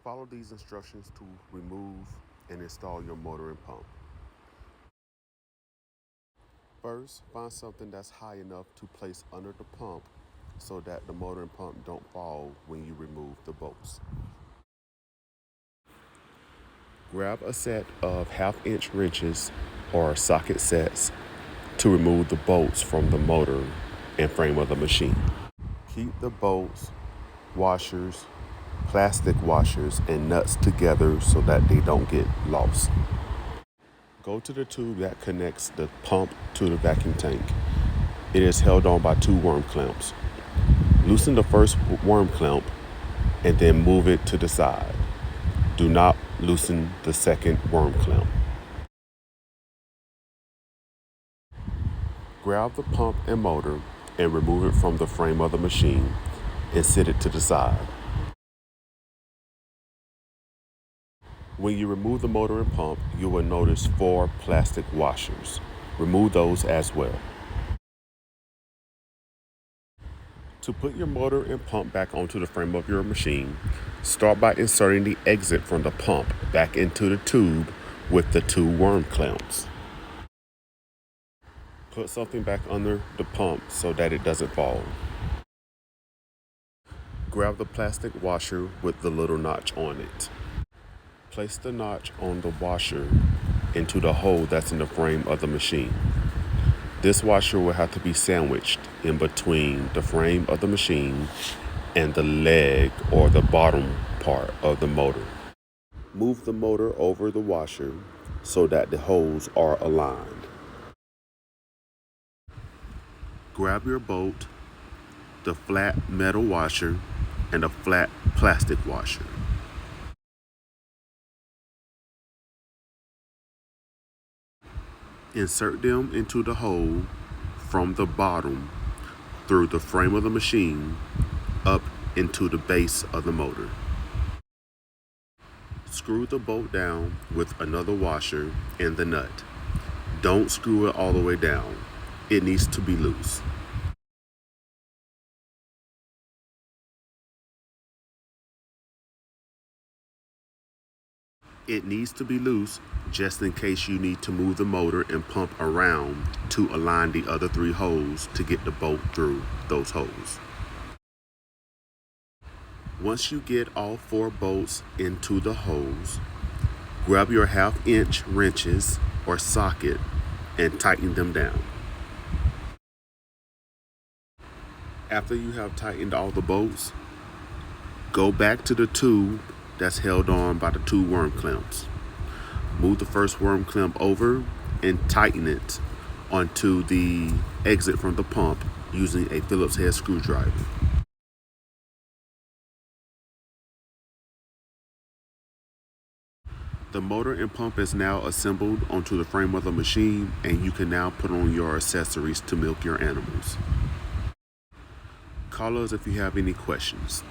Follow these instructions to remove and install your motor and pump. First, find something that's high enough to place under the pump so that the motor and pump don't fall when you remove the bolts. Grab a set of half-inch wrenches or socket sets to remove the bolts from the motor and frame of the machine. Keep the bolts, washers, plastic washers, and nuts together so that they don't get lost. Go to the tube that connects the pump to the vacuum tank. It is held on by 2 worm clamps. Loosen the first worm clamp and then move it to the side. Do not loosen the second worm clamp. Grab the pump and motor and remove it from the frame of the machine and set it to the side. When you remove the motor and pump, you will notice 4 plastic washers. Remove those as well. To put your motor and pump back onto the frame of your machine, start by inserting the exit from the pump back into the tube with the 2 worm clamps. Put something back under the pump so that it doesn't fall. Grab the plastic washer with the little notch on it. Place the notch on the washer into the hole that's in the frame of the machine. This washer will have to be sandwiched in between the frame of the machine and the leg or the bottom part of the motor. Move the motor over the washer so that the holes are aligned. Grab your bolt, the flat metal washer, and a flat plastic washer. Insert them into the hole from the bottom through the frame of the machine up into the base of the motor. Screw the bolt down with another washer and the nut. Don't screw it all the way down. It needs to be loose. It needs to be loose just in case you need to move the motor and pump around to align the other 3 holes to get the bolt through those holes. Once you get all 4 bolts into the holes, grab your half-inch wrenches or socket and tighten them down. After you have tightened all the bolts, go back to the tube that's held on by the 2 worm clamps. Move the first worm clamp over and tighten it onto the exit from the pump using a Phillips head screwdriver. The motor and pump is now assembled onto the frame of the machine, and you can now put on your accessories to milk your animals. Call us if you have any questions.